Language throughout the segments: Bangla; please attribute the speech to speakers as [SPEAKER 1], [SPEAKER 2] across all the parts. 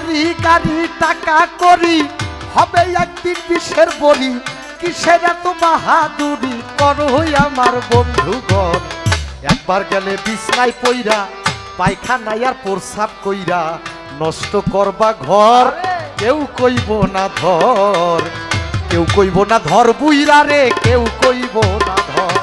[SPEAKER 1] বাড়ি গাড়ি টাকা করি, হবে একদিন বিষের বড়ি। কিসের এত বাহাদুরি করো আমার বন্ধুগণ? একবার গেলে বিছনায় পইরা, পায়খানায় আর প্রস্রাব কইরা, নষ্ট করবা ঘর কেউ কইব না ধর, কেউ কইব না ধর বুইরা রে, কেউ কইব না ধর।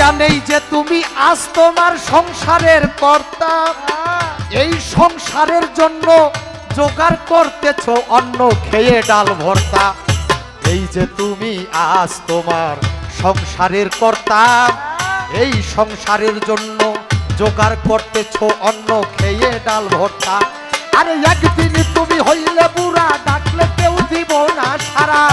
[SPEAKER 1] জানেই যে তুমি আজ তোমার সংসারের কর্তা, এই সংসারের জন্য জোগাড় করতেছো অন্ন খেয়ে ডাল ভর্তা। এই যে তুমি আজ তোমার সংসারের কর্তা, এই সংসারের জন্য জোগাড় করতেছো অন্ন খেয়ে ডাল ভর্তা। আরে একদিন তুমি হইলে বুড়া, ডাকলে কেউ দিব না সারা।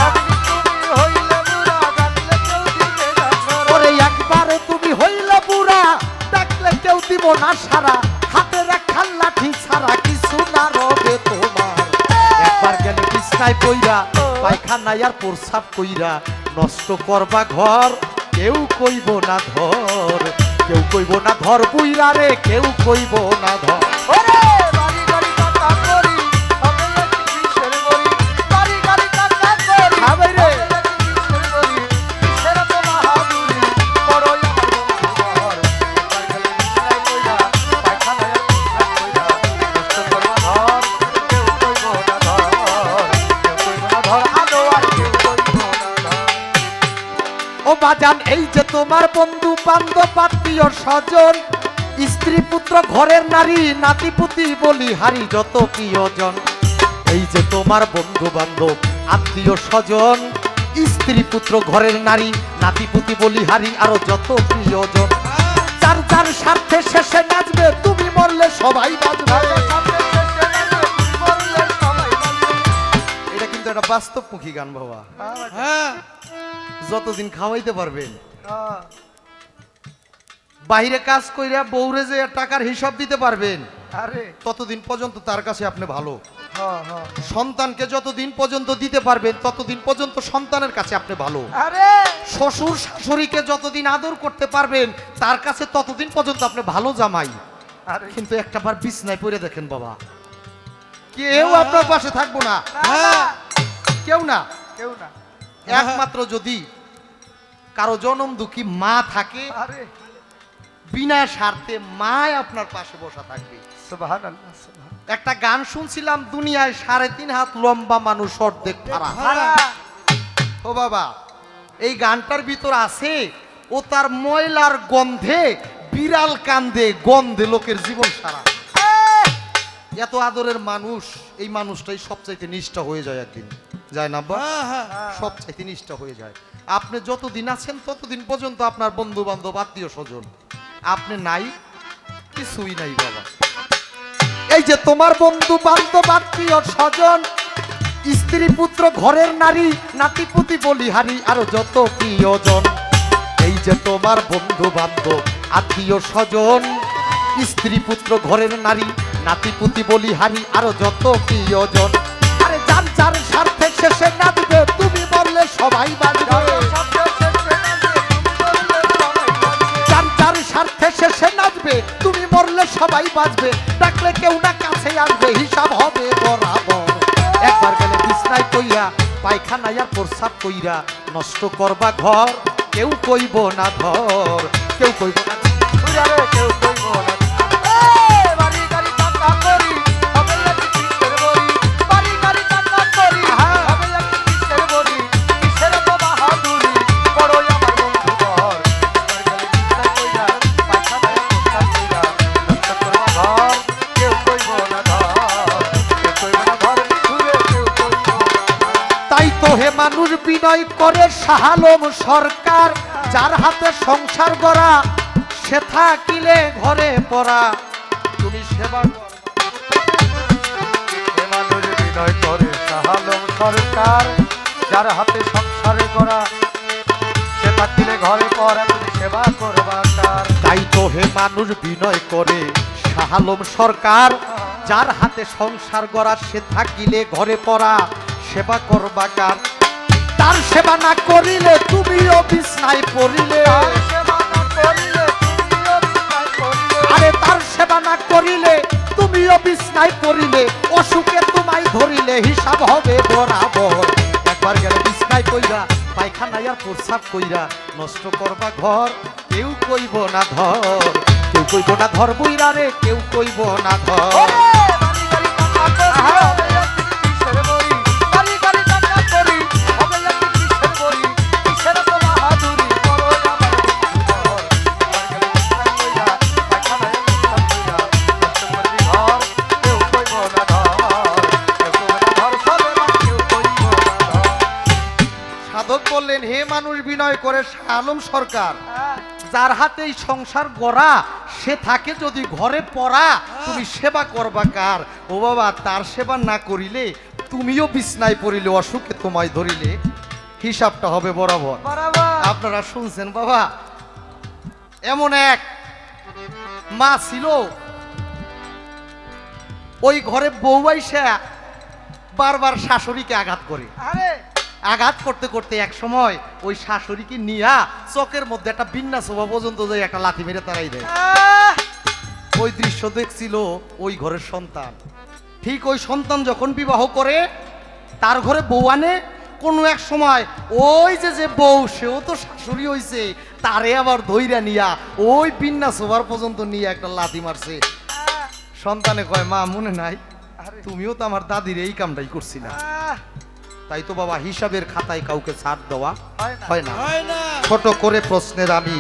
[SPEAKER 1] দিব না সারা, হাতের একখান লাঠি ছাড়া কিছু না রবে তোমার। একবার গেলে বিছনায় পইরা, পায়খানায় আর প্রস্রাব কইরা, নষ্ট করবা ঘর কেউ কইব না ধর, কেউ কইব না ধর বুইরা রে, কেউ কইব না ধর। বাজান এই যে তোমার বন্ধু বান্ধব আত্মীয় স্বজন, স্ত্রী পুত্র ঘরের নারী, নাতিপুতি বলি হারি যত প্রিয়জন। এই যে তোমার বন্ধু বান্ধব আত্মীয় স্বজন, স্ত্রী পুত্র ঘরের নারী, নাতিপুতি বলি হারি আরো যত প্রিয়জন। যার যার স্বার্থে শেষে নাচবে, তুমি মরলে সবাই বাঁচবে। এটা কিন্তু একটা বাস্তবমুখী গান বাবা। হ্যাঁ, যতদিন খাওয়াইতে পারবেন, বাইরে কাজ কইরা বউরে যে টাকার হিসাব দিতে পারবেন, ততদিন পর্যন্ত তার কাছে আপনি ভালো। সন্তানকে যতদিন পর্যন্ত দিতে পারবেন, ততদিন পর্যন্ত সন্তানের কাছে আপনি ভালো। শ্বশুর শাশুড়িকে যতদিন আদর করতে পারবেন, তার কাছে ততদিন পর্যন্ত আপনি ভালো জামাই। কিন্তু একটা বার বিছনায় পড়ে দেখেন বাবা, কেউ আপনার পাশে থাকবো না, কেউ না, কেউ না। একমাত্র যদি কারো জনম দুঃখী মা থাকে, বিনা স্বার্থে মা আপনার পাশে বসা থাকবে। একটা গান শুনছিলাম, দুনিয়ায় 3.5 হাত লম্বা মানুষ অর্ধেক ফাড়া। ও বাবা, এই গানটার ভিতর আছে, ও তার ময়লার গন্ধে বিড়াল কান্দে, গন্ধে লোকের জীবন সারা। এত আদরের মানুষ, এই মানুষটাই সবচাইতে নিষ্ঠা হয়ে যায় একদিন, যায় না বা? সবচাইতে নিষ্ঠা হয়ে যায়। আপনি যতদিন আছেন ততদিন পর্যন্ত আপনার বন্ধু বান্ধব আত্মীয় স্বজন, আপনি নাই, কিছুই নাই বাবা। এই যে তোমার বন্ধু বান্ধব আত্মীয় স্বজন, স্ত্রী পুত্র ঘরের নারী, নাতিপুতি বলিহারি আরো যত প্রিয়জন। এই যে তোমার বন্ধু বান্ধব আত্মীয় স্বজন, স্ত্রী পুত্র ঘরের নারী, নাতিপুতি বলিহারি আরো যত প্রিয়জন। আরে যার যার স্বার্থে শেষে নাচবে, তুমি বললে সবাই বাঁচবে। যার যার স্বার্থে শেষে নাচবে, তুমি মরলে সবাই বাঁচবে। ডাকলে কেউ না কাছে আসবে, হিসাব হবে বরাবর। একবার গেলে বিছনায় কইরা, পায়খানায় আর প্রস্রাব কইরা, নষ্ট করবা ঘর কেউ কইব না ধর, কেউ কইব না, কেউ কইব না। হে মানুষ বিনয় করে শাহালম সরকার, যার হাতে সংসার গড়া, সে থাকিলে ঘরে পড়া। তুমি সেবা হে মানুষ বিনয় করে শাহালম সরকার, যার হাতে সংসারে
[SPEAKER 2] করা সেবা দিলে ঘরে পর তুমি সেবা করবা কার।
[SPEAKER 1] তাই তো হে মানুষ বিনয় করে শাহালম সরকার, যার হাতে সংসার গড়া সে থাকিলে ঘরে পড়া সেবা করবা কার। তার সেবা না করিলে তুমিও বিছনায় পড়িলে,
[SPEAKER 2] তার সেবা না করিলে তুমিও বিছানায় পড়িলে।
[SPEAKER 1] আরে তার সেবা না করিলে তুমিও বিছনায় পড়িলে, অসুখে তোমায় ধরিলে হিসাব হবে বরাবর। একবার গেলে বিছনায় কইরা পায়খানায় আর প্রস্রাব কইরা নষ্ট করবা ঘর, কেউ কইব না ধর, কেউ কইব না ধর বইরা রে, কেউ কইব না ধর।
[SPEAKER 2] ওরে বাড়ি গাড়ি টাকা করি হবে একদিন কিসের বড়ি, বাড়ি গাড়ি টাকা করি হবে একদিন কিসের বড়ি, কিসের তো বাহাদুরি করো আমার ঘর। একবার গেলে বিছানায় কইরা পায়খানায় প্রস্রাব কইরা নষ্ট করবি ঘর, কেউ কইব না ধর, কেউ কইব না ধর সবে মা, কেউ কইব না ধর।
[SPEAKER 1] সাধক বললেন, হে মানুষ বিনয় করে শাহালম সরকার, যার হাতে এই সংসার গড়া সে থাকে যদি ঘরে পড়া, তুমি সেবা করবা কার। ও বাবা, তার সেবা না করিলে তুমিও বিছনায় পড়িলে, অসুখে তোমায় ধরিলে হিসাবটা হবে বরাবর।
[SPEAKER 2] বরাবর
[SPEAKER 1] আপনারা শুনছেন বাবা, এমন এক মা ছিল, ওই ঘরে বউ আইসা বারবার শাশুড়িকে আঘাত করে,
[SPEAKER 2] আরে
[SPEAKER 1] আঘাত করতে করতে এক সময় ওই শাশুড়িকে নিয়া চকের মধ্যে একটা বিন্যাস হওয়া পর্যন্ত যাই একটা লাথি মেরে তারাই দেয়। ওই দৃশ্য দেখছিল ওই ঘরের সন্তান। ঠিক ওই সন্তান যখন বিবাহ করে তার ঘরে বউ আনে, কোনো এক সময় ওই যে বউ সেও তো শাশুড়ি হইছে, তারে আবার ধইরা নিয়া ওই বিন্যাস হওয়ার পর্যন্ত নিয়ে একটা লাথি মারছে। সন্তানে কয়, মা মনে নাই তুমিও তো আমার দাদির এই কামটাই করছিলা। তাই তো বাবা, হিসাবের খাতায় কাউকে ছাড় দেওয়া হয় না। ছোট করে প্রশ্নের আমি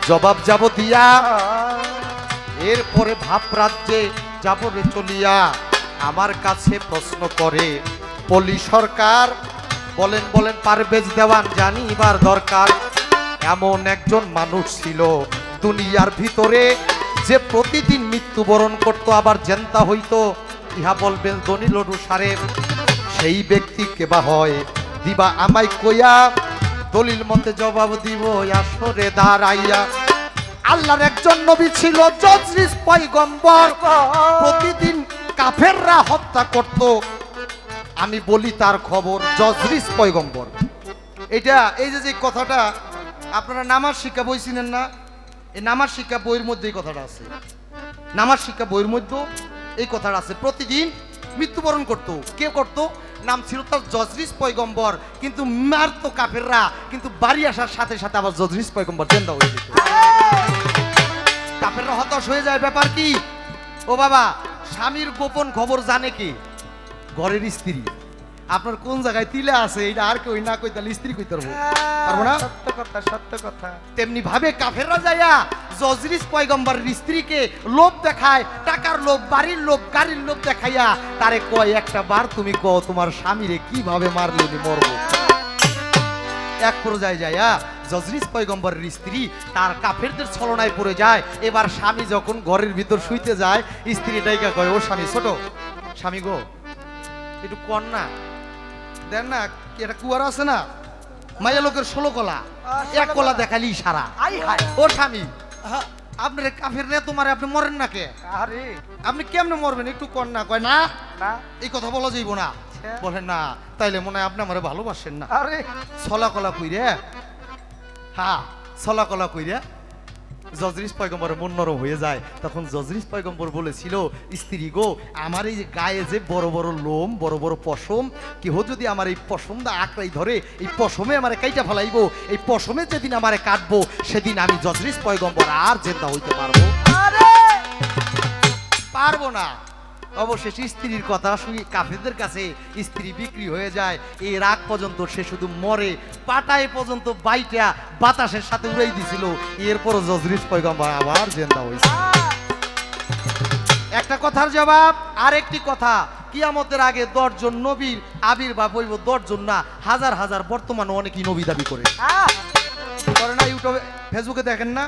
[SPEAKER 1] জবাব যাব দিয়া, এরপরে ভাব রাজ্যে যাব রে চলিয়া। আমার কাছে প্রশ্ন করে পলি সরকার, বলেন বলেন পারভেজ দেওয়ান, জানিবার দরকার। এমন একজন মানুষ ছিল দুনিয়ার ভিতরে, যে প্রতিদিন মৃত্যুবরণ করত আবার জেন্তা হইতো, ইহা বলবেন দলিল অনুসারে। সেই ব্যক্তি কেবা হয় দিবা আমায় কইয়া, দলিল মতে জবাব দিব আসরে দাঁড়াইয়া। আল্লাহর একজন নবী ছিল জজরিস পয়গম্বর, প্রতিদিন কাফেররা হত্যা করত। আমি বলি তার খবর, জজরিস পয়গম্বর। এটা এই যে কথাটা আপনারা নামাজ শিক্ষা বই চিনেন না, এই নামাজ শিক্ষা বইয়ের মধ্যে এই কথাটা আছে। নামাজ শিক্ষা বইয়ের মধ্যে এই কথাটা আছে। প্রতিদিন মৃত্যুবরণ করতো। কে করতো? নাম ছিল তার জজরিস পয়গম্বর। কিন্তু মারতো কাফেররা, কিন্তু বাড়ি আসার সাথে সাথে আবার জজরিস পয়গম্বর জিন্দা হয়ে যেত। কাফেররা হতাশ হয়ে যায়। ব্যাপার কি? ও বাবা, স্বামীর গোপন খবর জানে কি? ঘরের স্ত্রী। আপনার কোন জায়গায় তিলে আছে এটা আর কেউ না কই, তাহলে স্ত্রী কইতে পারবো না?
[SPEAKER 2] সত্য কথা, সত্য কথা।
[SPEAKER 1] তেমনি ভাবে কাফেররা যাইয়া জজরিস পয়গম্বরের স্ত্রীকে লোভ দেখায়, টাকার লোভ, বাড়ির লোভ, গাড়ির লোভ দেখাইয়া তারে কয়, একটা বার তুমি কও তোমার স্বামীরে কিভাবে মারলে উনি মরবো। এক পর্যায়ে যাইয়া জজরিস পয়গম্বরের স্ত্রী তার কাফেরদের ছলনায় পড়ে যায়। এবার স্বামী যখন ঘরের ভিতর শুইতে যায়, স্ত্রী ডাইকা কয়, ও স্বামী, ছোট স্বামী গো, একটু কন্যা দেন না, এটা কুয়ার আছে না, মাইয়া লোকের 16 কলা, এক কলা দেখালি সারা। ও স্বামী, আপনার কাফের রে তোমার, আপনি মরেন না কে?
[SPEAKER 2] আরে
[SPEAKER 1] আপনি কেমনে মরবেন একটু কন্যা। কয় না
[SPEAKER 2] না,
[SPEAKER 1] এই কথা বলা যাইব না। বলেন না, তাইলে মনে হয় আপনি আমারে ভালোবাসেন না।
[SPEAKER 2] আরে
[SPEAKER 1] ছলা কলা কইরে, হ্যাঁ ছলা কলা কইরে জজরিস পয়গম্বরের মন নরম হয়ে যায়। তখন জজরিস পয়গম্বর বলেছিল, স্ত্রী গো, আমার এই যে গায়ে যে বড় বড় লোম, বড় বড় পশম, কেহ যদি আমার এই পশমটা আঁকড়াই ধরে, এই পশমে আমারে কাইটা ফেলাইব, এই পশমে যেদিন আমারে কাটবো, সেদিন আমি জজরিস পয়গম্বর আর জেন্দা হইতে পারবো পারবো না। অবশেষে স্ত্রীর কথা শুনি কাফেরদের কাছে স্ত্রী বিক্রি হয়ে যায়। এই রাগ পর্যন্ত সে শুধু মরে, পাটায় পর্যন্ত বাইটা বাতাসের সাথে উড়াই দিছিল। এরপর জজরিস পয়গম্বর আবার জিন্দা হয়েছে। একটা কথার জবাব আর একটি কথা, কিয়ামতের আগে 10 জন নবীর আবির্ভাব হইব। 10 জন না, হাজার হাজার। বর্তমানে অনেকেই নবী দাবি করে না, ইউটিউবে ফেসবুকে দেখেন না,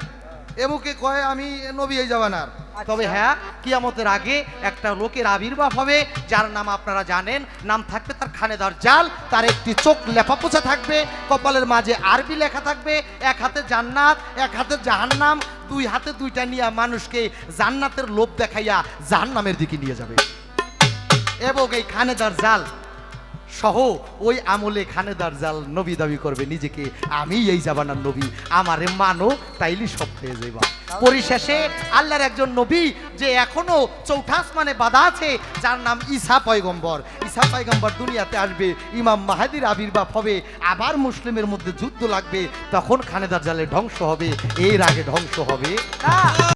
[SPEAKER 1] এমুকে কয় আমি নবী এই যাবানার, তবে হ্যাঁ, কিয়ামতের আগে একটা লোকের আবির্ভাব হবে যার নাম আপনারা জানেন, নাম থাকবে তার খানেদার জাল, তার একটি চোখ লেফাপোছা থাকবে, কপালের মাঝে আরবি লেখা থাকবে, এক হাতে জান্নাত এক হাতে জাহান্নাম, দুই হাতে দুইটা নিয়ে মানুষকে জান্নাতের লোভ দেখাইয়া জাহান্নামের দিকে নিয়ে যাবে। এবং এই খানেদার জাল সহ ওই আমলে খানেদার জাল নবী দাবি করবে নিজেকে, আমি এই জামানার নবী, আমারে মানো তাইলে সব হয়ে যাইবা। পরিশেষে আল্লাহর একজন নবী যে এখনো চৌঠা আসমানে বাঁধা আছে, যার নাম ঈসা পয়গম্বর। ঈসা পয়গম্বর দুনিয়াতে আসবে, ইমাম মাহাদির আবির্ভাব হবে, আবার মুসলিমের মধ্যে যুদ্ধ লাগবে, তখন খানেদার জালে ধ্বংস হবে, এর আগে ধ্বংস হবে না।